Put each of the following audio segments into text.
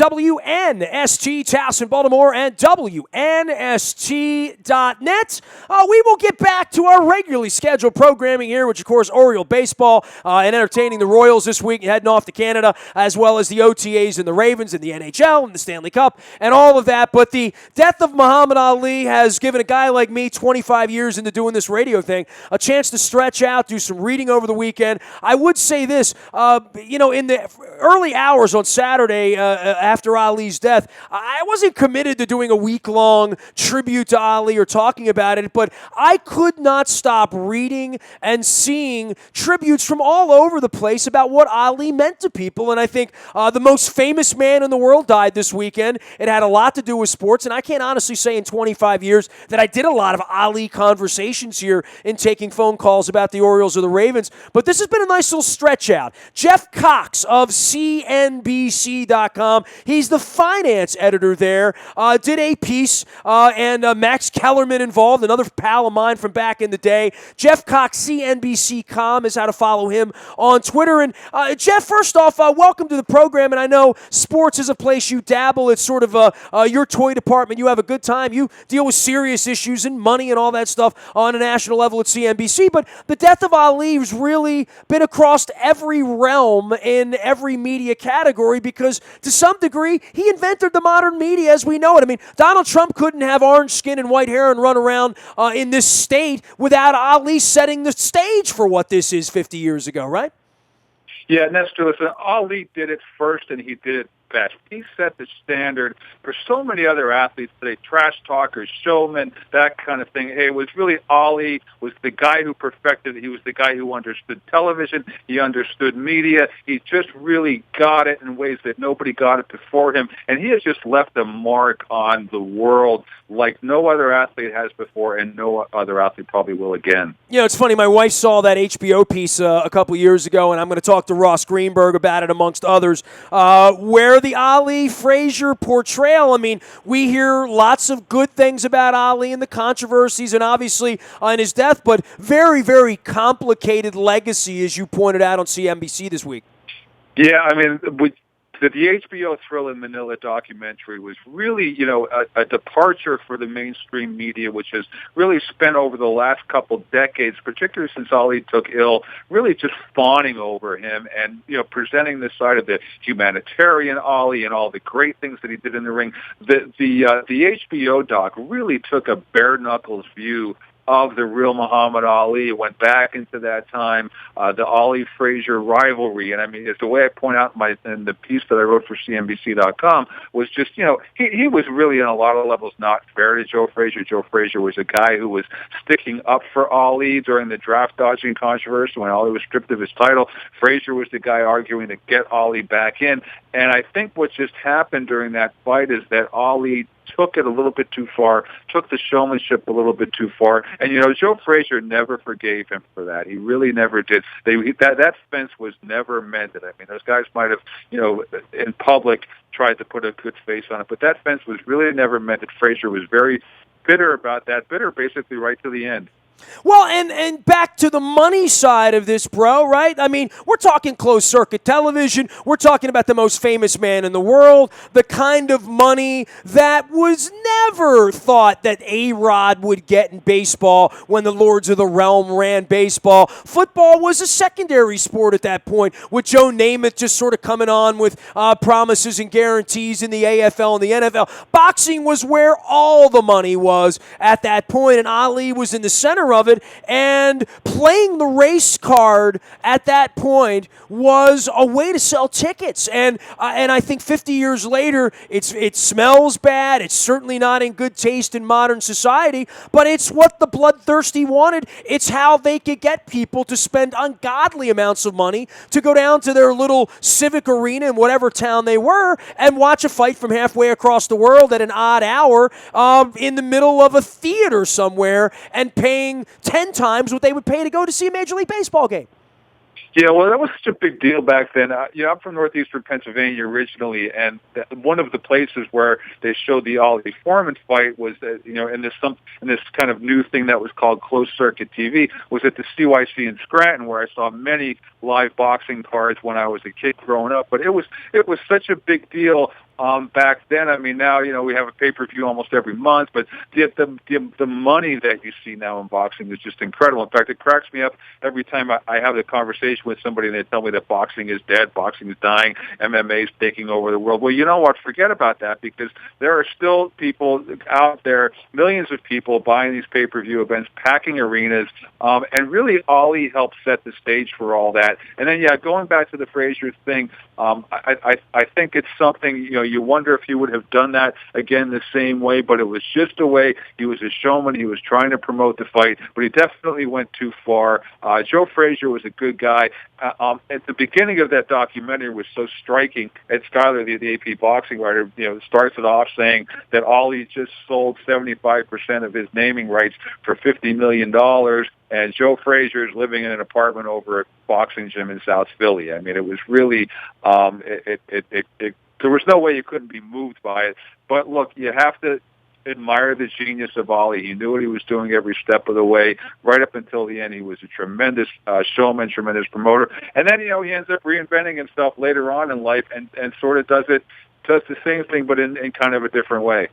WNST Towson, Baltimore, and WNST.net. We will get back to our regularly scheduled programming here, which, of course, Oriole baseball and entertaining the Royals this week, heading off to Canada, as well as the OTAs and the Ravens and the NHL and the Stanley Cup and all of that. But the death of Muhammad Ali has given a guy like me, 25 years into doing this radio thing, a chance to stretch out, do some reading over the weekend. I would say this, in the early hours on Saturday after Ali's death, I wasn't committed to doing a week-long tribute to Ali or talking about it, but I could not stop reading and seeing tributes from all over the place about what Ali meant to people. And I think the most famous man in the world died this weekend. It had a lot to do with sports, and I can't honestly say in 25 years that I did a lot of Ali conversations here in taking phone calls about the Orioles or the Ravens, but this has been a nice little stretch out. Jeff Cox of CNBC.com, he's the finance editor there, did a piece, and Max Kellerman involved, another pal of mine from back in the day. Jeff Cox, CNBC.com is how to follow him on Twitter. And Jeff, first off, welcome to the program, and I know sports is a place you dabble. It's sort of your toy department. You have a good time. You deal with serious issues and money and all that stuff on a national level at CNBC, but the death of Ali has really been across every realm in every media category because, to some degree, he invented the modern media as we know it. I mean, Donald Trump couldn't have orange skin and white hair and run around in this state without Ali setting the stage for what this is 50 years ago, right? Yeah, and that's true. Listen, Ali did it first, and he did it best. He set the standard for so many other athletes today, trash talkers, showmen, that kind of thing. Hey, it was really Ali was the guy who perfected it. He was the guy who understood television. He understood media. He just really got it in ways that nobody got it before him. And he has just left a mark on the world like no other athlete has before, and no other athlete probably will again. You know, it's funny. My wife saw that HBO piece a couple years ago, and I'm going to talk to Ross Greenberg about it, amongst others, where the Ali Frazier portrayal, I mean, we hear lots of good things about Ali and the controversies and obviously on his death, but very, very complicated legacy, as you pointed out on CNBC this week. Yeah, I mean, the HBO Thrill in Manila documentary was really, a departure for the mainstream media, which has really spent over the last couple decades, particularly since Ali took ill, really just fawning over him and, presenting this side of the humanitarian Ali and all the great things that he did in the ring. The HBO doc really took a bare-knuckles view of the real Muhammad Ali. It went back into that time, the Ali-Frazier rivalry. And I mean, it's the way I point out in the piece that I wrote for CNBC.com was just, he was really on a lot of levels not fair to Joe Frazier. Joe Frazier was a guy who was sticking up for Ali during the draft dodging controversy when Ali was stripped of his title. Frazier was the guy arguing to get Ali back in. And I think what just happened during that fight is that Ali took it a little bit too far, took the showmanship a little bit too far. And, Joe Frazier never forgave him for that. He really never did. That fence was never mended. I mean, those guys might have, in public tried to put a good face on it, but that fence was really never mended. Frazier was very bitter about that, bitter basically right to the end. Well, and back to the money side of this, bro, right? I mean, we're talking closed-circuit television. We're talking about the most famous man in the world, the kind of money that was never thought that A-Rod would get in baseball when the Lords of the Realm ran baseball. Football was a secondary sport at that point, with Joe Namath just sort of coming on with promises and guarantees in the AFL and the NFL. Boxing was where all the money was at that point, and Ali was in the center of it, and playing the race card at that point was a way to sell tickets. And I think 50 years later, it smells bad. It's certainly not in good taste in modern society, but it's what the bloodthirsty wanted. It's how they could get people to spend ungodly amounts of money to go down to their little civic arena in whatever town they were and watch a fight from halfway across the world at an odd hour in the middle of a theater somewhere and paying 10 times what they would pay to go to see a Major League Baseball game. Yeah, well, that was such a big deal back then. I'm from northeastern Pennsylvania originally, and one of the places where they showed the Ali Foreman fight was, in this kind of new thing that was called closed circuit TV, was at the CYC in Scranton, where I saw many live boxing cards when I was a kid growing up. But it was such a big deal. back then. I mean, now, we have a pay-per-view almost every month, but the money that you see now in boxing is just incredible. In fact, it cracks me up every time I have a conversation with somebody and they tell me that boxing is dead, boxing is dying, MMA is taking over the world. Well, you know what? Forget about that, because there are still people out there, millions of people buying these pay-per-view events, packing arenas, and really Ali helped set the stage for all that. And then, going back to the Frazier thing, I think it's something, you wonder if he would have done that again the same way, but it was just a way. He was a showman. He was trying to promote the fight, but he definitely went too far. Joe Frazier was a good guy. At the beginning of that documentary was so striking. Ed Schuyler, the AP boxing writer, starts it off saying that Ali just sold 75% of his naming rights for $50 million, and Joe Frazier is living in an apartment over a boxing gym in South Philly. I mean, it was really, there was no way you couldn't be moved by it. But look, you have to admire the genius of Ali. He knew what he was doing every step of the way, right up until the end. He was a tremendous showman, tremendous promoter. And then, he ends up reinventing himself later on in life and sort of does the same thing, but in kind of a different way.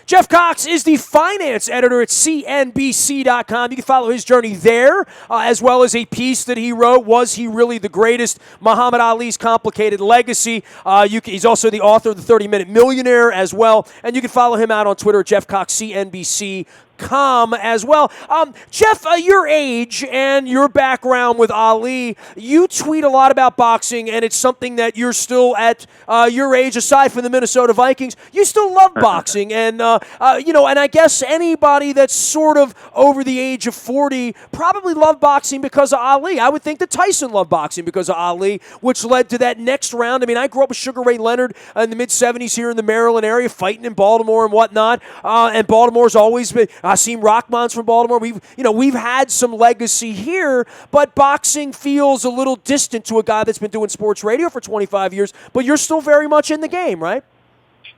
Jeff Cox is the finance editor at CNBC.com. You can follow his journey there, as well as a piece that he wrote, Was He Really the Greatest? Muhammad Ali's Complicated Legacy. He's also the author of The 30-Minute Millionaire as well. And you can follow him out on Twitter at Jeff Cox, CNBC. As well. Jeff, your age and your background with Ali, you tweet a lot about boxing, and it's something that you're still at your age, aside from the Minnesota Vikings, you still love boxing. And, and I guess anybody that's sort of over the age of 40 probably loved boxing because of Ali. I would think that Tyson loved boxing because of Ali, which led to that next round. I mean, I grew up with Sugar Ray Leonard in the mid-'70s here in the Maryland area, fighting in Baltimore and whatnot. And Baltimore's always been... Asim Rahman's from Baltimore. We've had some legacy here, but boxing feels a little distant to a guy that's been doing sports radio for 25 years, but you're still very much in the game, right?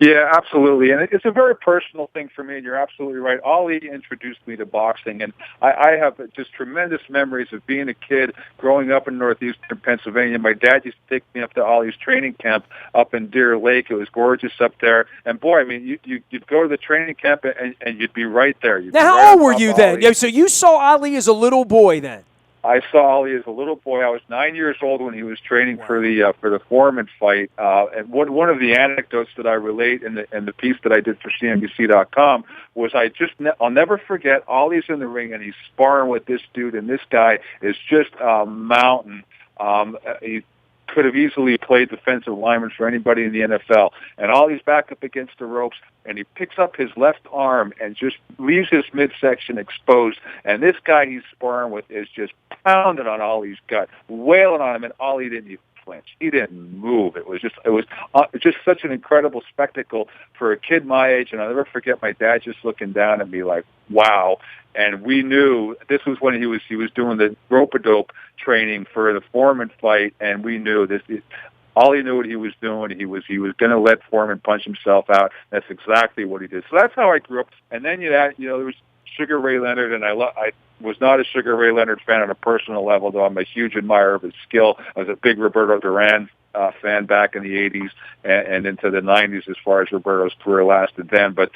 Yeah, absolutely. And it's a very personal thing for me, and you're absolutely right. Ali introduced me to boxing, and I have just tremendous memories of being a kid growing up in northeastern Pennsylvania. My dad used to take me up to Ali's training camp up in Deer Lake. It was gorgeous up there. And, boy, I mean, you'd go to the training camp, and you'd be right there. Now, how old were you then? Yeah, so you saw Ali as a little boy then? I saw Ali as a little boy. I was 9 years old when he was training for the Foreman fight. And one of the anecdotes that I relate in the piece that I did for CNBC.com was I'll never forget. Ali's in the ring and he's sparring with this dude, and this guy is just a mountain. He could have easily played defensive lineman for anybody in the NFL. And Ali's back up against the ropes, and he picks up his left arm and just leaves his midsection exposed. And this guy he's sparring with is just pounding on Ali's gut, wailing on him, and Ali didn't even flinch. He didn't move. It was just such an incredible spectacle for a kid my age. And I'll never forget my dad just looking down at me like, wow. And we knew this was when he was doing the rope-a-dope training for the Foreman fight, and we knew this. Ali knew what he was doing. He was going to let Foreman punch himself out. That's exactly what he did. So that's how I grew up. And then there was Sugar Ray Leonard, and I was not a Sugar Ray Leonard fan on a personal level, though I'm a huge admirer of his skill. I was a big Roberto Duran fan back in the 80s and into the 90s as far as Roberto's career lasted then. But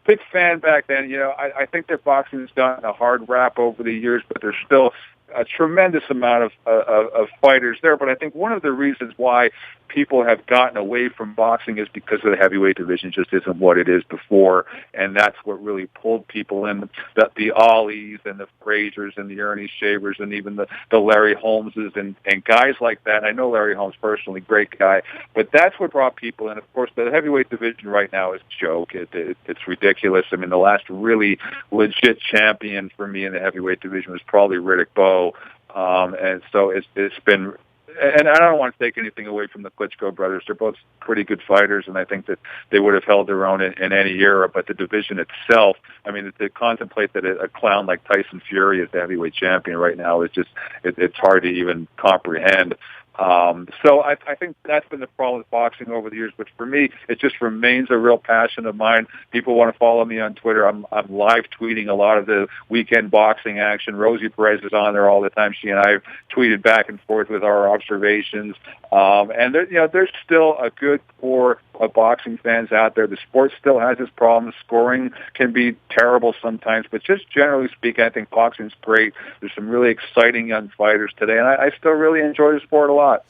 big fan back then. I think that boxing has gotten a hard rap over the years, but there's still a tremendous amount of fighters there. But I think one of the reasons why people have gotten away from boxing is because of the heavyweight division just isn't what it is before, and that's what really pulled people in. The Ollie's and the Fraziers and the Ernie Shavers and even the Larry Holmeses and guys like that. I know Larry Holmes personally, great guy, but that's what brought people in. Of course, the heavyweight division right now is a joke. It's ridiculous. I mean, the last really legit champion for me in the heavyweight division was probably Riddick Bowe, and so it's been. And I don't want to take anything away from the Klitschko brothers. They're both pretty good fighters, and I think that they would have held their own in any era. But the division itself, I mean, to contemplate that a clown like Tyson Fury is the heavyweight champion right now is just, it's hard to even comprehend. So I think that's been the problem with boxing over the years. But for me, it just remains a real passion of mine. People want to follow me on Twitter. I'm live tweeting a lot of the weekend boxing action. Rosie Perez is on there all the time. She and I have tweeted back and forth with our observations. And there's still a good core of boxing fans out there. The sport still has its problems. Scoring can be terrible sometimes, but just generally speaking, I think boxing's great. There's some really exciting young fighters today, and I still really enjoy the sport a lot.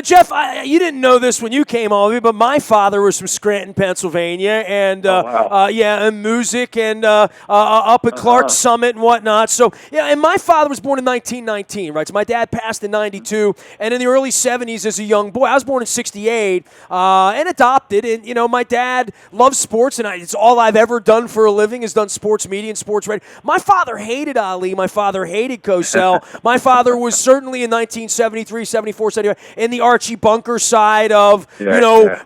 Jeff, you didn't know this when you came on with me, but my father was from Scranton, Pennsylvania, and and music, and up at Clark Summit and whatnot. So and my father was born in 1919, right? So my dad passed in '92, and in the early '70s as a young boy, I was born in '68 and adopted. And my dad loves sports, and it's all I've ever done for a living is done sports media and sports radio. My father hated Ali. My father hated Cosell. My father was certainly in 1973, 74, 75 in the Archie Bunker side of,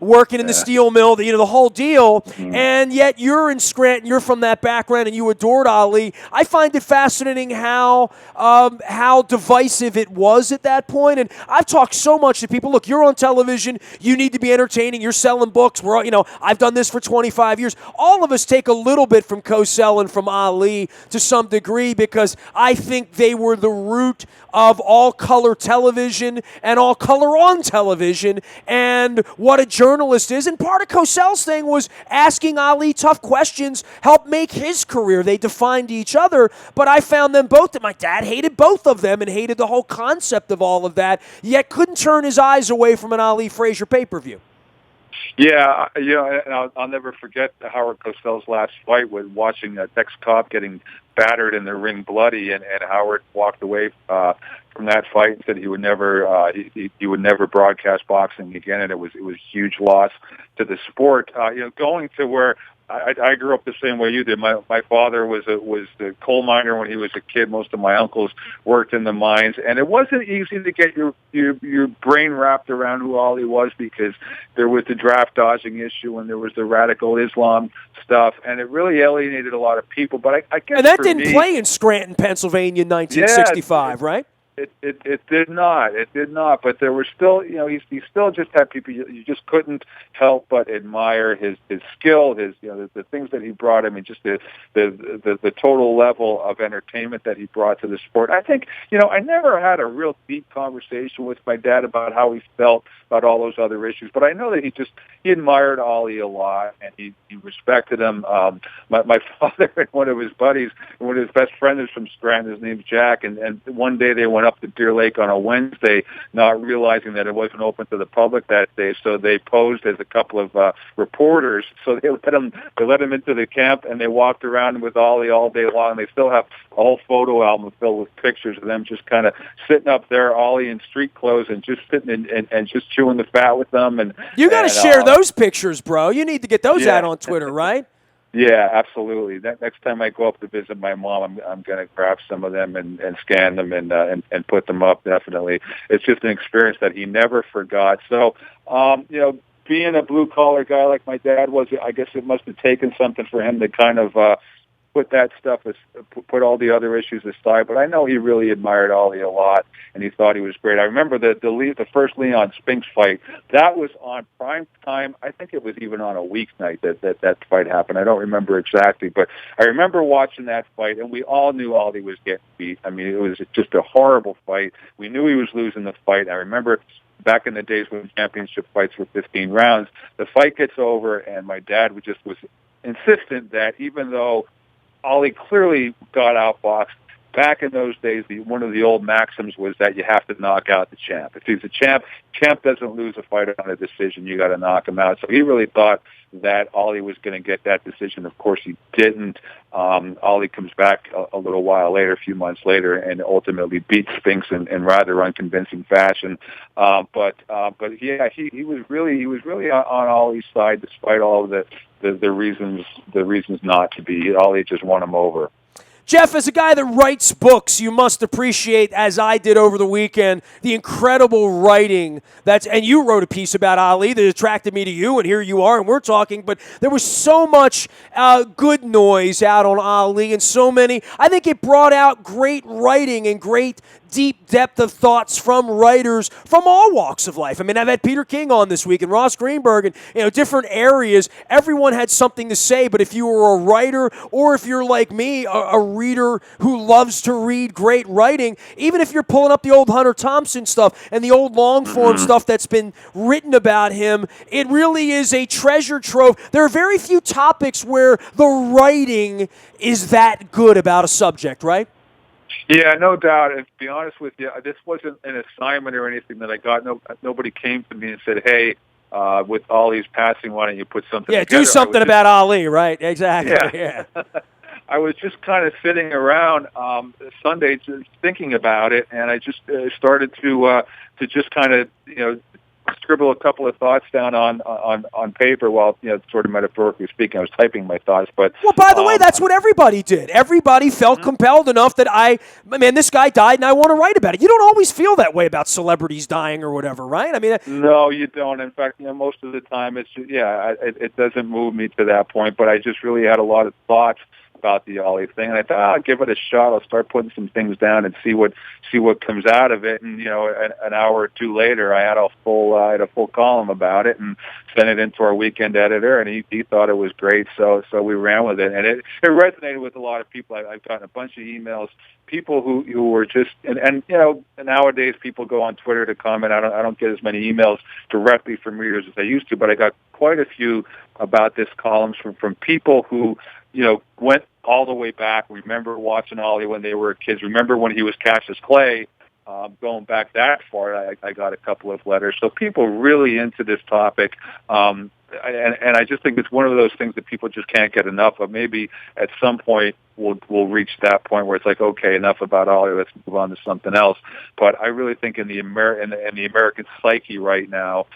working in the steel mill, the whole deal. Mm-hmm. And yet you're in Scranton, you're from that background, and you adored Ali. I find it fascinating how divisive it was at that point. And I've talked so much to people. Look, you're on television. You need to be entertaining. You're selling books. I've done this for 25 years. All of us take a little bit from Cosell and from Ali to some degree because I think they were the root of all-color television and all-color on television and what a journalist is. And part of Cosell's thing was asking Ali tough questions, helped make his career. They defined each other, but I found them both that my dad hated both of them and hated the whole concept of all of that, yet couldn't turn his eyes away from an Ali Frazier pay-per-view. Yeah, and I'll never forget Howard Cosell's last fight with watching Tex Cobb getting battered in the ring bloody, and Howard walked away from that fight and said he would never he would never broadcast boxing again, and it was a huge loss to the sport. Going to where I grew up the same way you did. My father was the coal miner when he was a kid. Most of my uncles worked in the mines, and it wasn't easy to get your brain wrapped around who Ali was because there was the draft dodging issue and there was the radical Islam stuff, and it really alienated a lot of people. But I guess and that didn't play in Scranton, Pennsylvania, in 1965, right? It did not. It did not. But there were still, he still just had people. You just couldn't help but admire his skill, the things that he brought. I mean, just the total level of entertainment that he brought to the sport. I think, I never had a real deep conversation with my dad about how he felt about all those other issues. But I know that he admired Ali a lot and he respected him. My father and one of his buddies, one of his best friends is from Scranton. His name's Jack, and one day they went up to Deer Lake on a Wednesday, not realizing that it wasn't open to the public that day. So they posed as a couple of reporters. So they let him into the camp, and they walked around with Ali all day long. They still have a whole photo album filled with pictures of them just kind of sitting up there, Ali in street clothes, and just sitting and just chewing the fat with them. And you got to share those pictures, bro. You need to get those out on Twitter, right? Yeah, absolutely. Next time I go up to visit my mom, I'm going to grab some of them and scan them and put them up. Definitely, it's just an experience that he never forgot. So, being a blue collar guy like my dad was, I guess it must have taken something for him to kind of put that stuff, put all the other issues aside. But I know he really admired Ali a lot, and he thought he was great. I remember the first Leon Spinks fight. That was on prime time. I think it was even on a weeknight that fight happened. I don't remember exactly, but I remember watching that fight, and we all knew Ali was getting beat. I mean, it was just a horrible fight. We knew he was losing the fight. I remember back in the days when championship fights were 15 rounds, the fight gets over, and my dad was insistent that even though Ali clearly got outboxed, back in those days, one of the old maxims was that you have to knock out the champ. If he's a champ doesn't lose a fight on a decision. You got to knock him out. So he really thought that Ali was going to get that decision. Of course, he didn't. Ali comes back a little while later, a few months later, and ultimately beats Spinks in rather unconvincing fashion. But yeah, he was really on Ali's side, despite all of the reasons not to be. Ali just won him over. Jeff, as a guy that writes books, you must appreciate, as I did over the weekend, the incredible writing and you wrote a piece about Ali that attracted me to you, and here you are, and we're talking, but there was so much good noise out on Ali and so many. I think it brought out great writing and great deep depth of thoughts from writers from all walks of life. I mean, I've had Peter King on this week and Ross Greenberg and different areas. Everyone had something to say, but if you were a writer or if you're like me, a reader who loves to read great writing, even if you're pulling up the old Hunter Thompson stuff and the old long-form stuff that's been written about him, it really is a treasure trove. There are very few topics where the writing is that good about a subject, right? Yeah, no doubt. And to be honest with you, this wasn't an assignment or anything that I got. Nobody came to me and said, "Hey, with Ali's passing, why don't you put something together?" Do something about Ali, right? Exactly. Yeah. I was just kind of sitting around Sunday just thinking about it, and I just started to just kind of scribble a couple of thoughts down on paper while sort of metaphorically speaking. I was typing my thoughts, but well, by the way, that's what everybody did. Everybody felt compelled enough that this guy died, and I want to write about it. You don't always feel that way about celebrities dying or whatever, right? I mean, no, you don't. In fact, most of the time, it doesn't move me to that point. But I just really had a lot of thoughts about the Ali thing, and I thought I'll give it a shot. I'll start putting some things down and see what comes out of it. And an hour or two later, I had a full column about it and sent it into our weekend editor, and he thought it was great. So we ran with it, and it resonated with a lot of people. I've gotten a bunch of emails. People who were just and nowadays people go on Twitter to comment. I don't get as many emails directly from readers as I used to, but I got quite a few about this columns from people who went all the way back. Remember watching Ali when they were kids. Remember when he was Cassius Clay. Going back that far, I got a couple of letters. So people really into this topic. And I just think it's one of those things that people just can't get enough of. Maybe at some point we'll reach that point where it's like, okay, enough about Ali, let's move on to something else. But I really think in the American psyche right now,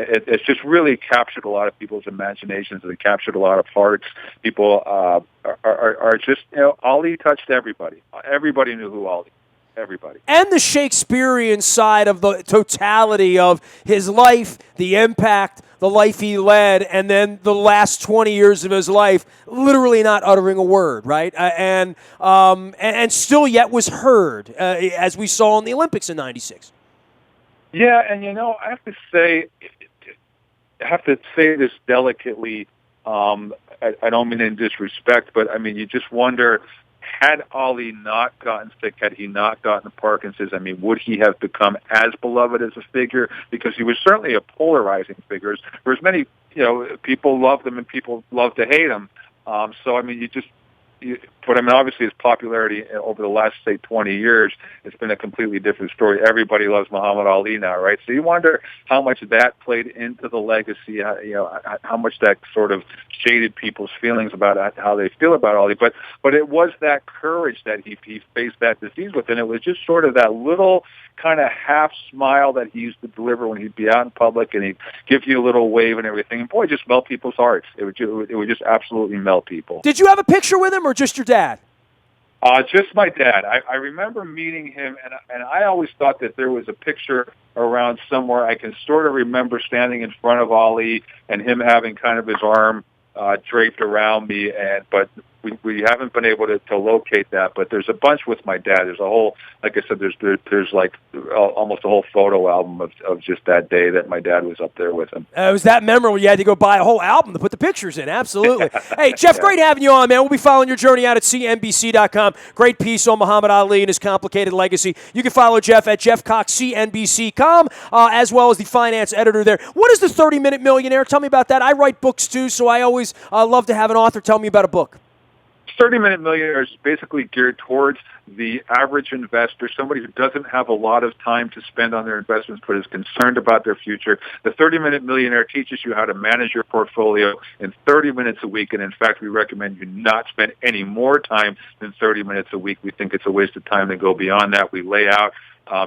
it's just really captured a lot of people's imaginations. It captured a lot of hearts. People are just, Ali touched everybody. Everybody knew who Ali. Everybody. And the Shakespearean side of the totality of his life, the impact, the life he led, and then the last 20 years of his life, literally not uttering a word, right? And still yet was heard, as we saw in the Olympics in '96. Yeah, and I have to say this delicately. I don't mean in disrespect, but I mean you just wonder, had Ali not gotten sick, had he not gotten Parkinson's, would he have become as beloved as a figure? Because he was certainly a polarizing figure. There was many, people loved him and people loved to hate him. But obviously his popularity over the last, say, 20 years, it's been a completely different story. Everybody loves Muhammad Ali now, right? So you wonder how much that played into the legacy, how much that sort of shaded people's feelings about how they feel about Ali. But it was that courage that he faced that disease with, and it was just sort of that little kind of half smile that he used to deliver when he'd be out in public and he'd give you a little wave and everything. And boy, it just melt people's hearts. It would just absolutely melt people. Did you have a picture with him or just your dad? Just my dad. I remember meeting him, and I always thought that there was a picture around somewhere. I can sort of remember standing in front of Ali and him having kind of his arm draped around me, but we haven't been able to locate that. But there's a bunch with my dad. There's a whole, like I said, there's like almost a whole photo album of just that day that my dad was up there with him. It was that memorable. You had to go buy a whole album to put the pictures in. Absolutely. Hey, Jeff, great having you on, man. We'll be following your journey out at CNBC.com. Great piece on Muhammad Ali and his complicated legacy. You can follow Jeff at JeffCoxCNBC.com, as well as the finance editor there. What is the 30-Minute Millionaire? Tell me about that. I write books, too, so I always love to have an author tell me about a book. 30-Minute Millionaire is basically geared towards the average investor, somebody who doesn't have a lot of time to spend on their investments but is concerned about their future. The 30-Minute Millionaire teaches you how to manage your portfolio in 30 minutes a week, and in fact, we recommend you not spend any more time than 30 minutes a week. We think it's a waste of time to go beyond that. We lay out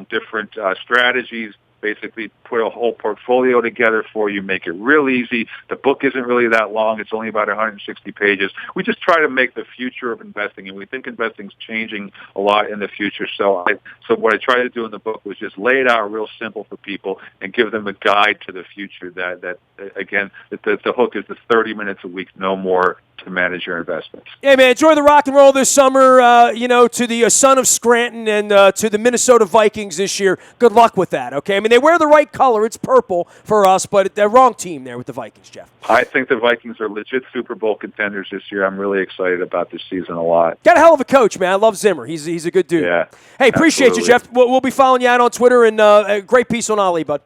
different strategies, basically put a whole portfolio together for you, make it real easy. The book isn't really that long. It's only about 160 pages. We just try to make the future of investing, and we think investing's changing a lot in the future. So what I tried to do in the book was just lay it out real simple for people and give them a guide to the future that again, the hook is the 30 minutes a week, no more to manage your investments. Hey, man, enjoy the rock and roll this summer, to the son of Scranton and to the Minnesota Vikings this year. Good luck with that, okay? I mean, they wear the right color. It's purple for us, but they're wrong team there with the Vikings, Jeff. I think the Vikings are legit Super Bowl contenders this year. I'm really excited about this season a lot. Got a hell of a coach, man. I love Zimmer. He's a good dude. Yeah. Hey, appreciate absolutely. you, Jeff. We'll be following you out on Twitter, and a great piece on Ali, bud.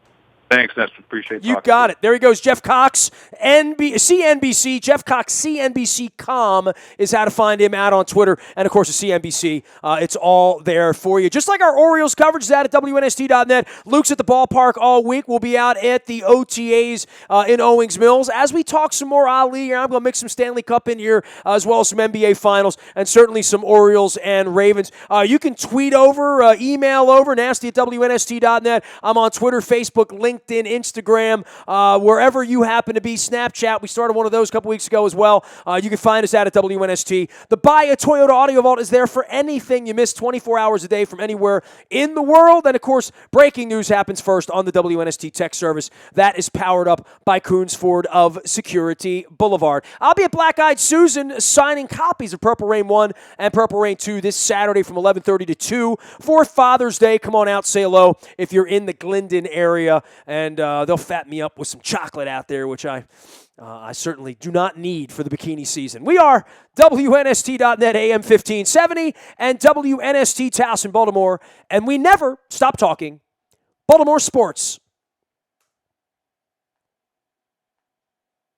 Thanks, Nestor. Appreciate You talking got to it. There he goes, Jeff Cox, CNBC. Jeff Cox, CNBC.com is how to find him out on Twitter. And, of course, the CNBC. It's all there for you. Just like our Orioles coverage is out at WNST.net. Luke's at the ballpark all week. We'll be out at the OTAs in Owings Mills. As we talk some more Ali here, I'm going to mix some Stanley Cup in here, as well as some NBA Finals, and certainly some Orioles and Ravens. You can tweet over, email over, nasty at WNST.net. I'm on Twitter, Facebook, LinkedIn, Instagram, wherever you happen to be. Snapchat, we started one of those a couple weeks ago as well. You can find us out at WNST. The Buy a Toyota Audio Vault is there for anything you miss 24 hours a day from anywhere in the world. And, of course, breaking news happens first on the WNST Tech Service. That is powered up by Coons Ford of Security Boulevard. I'll be at Black Eyed Susan signing copies of Purple Rain 1 and Purple Rain 2 this Saturday from 11:30 to 2 for Father's Day. Come on out, say hello if you're in the Glendon area. And they'll fat me up with some chocolate out there, which I certainly do not need for the bikini season. We are WNST.net AM 1570 and WNST Taos in Baltimore, and we never stop talking Baltimore sports.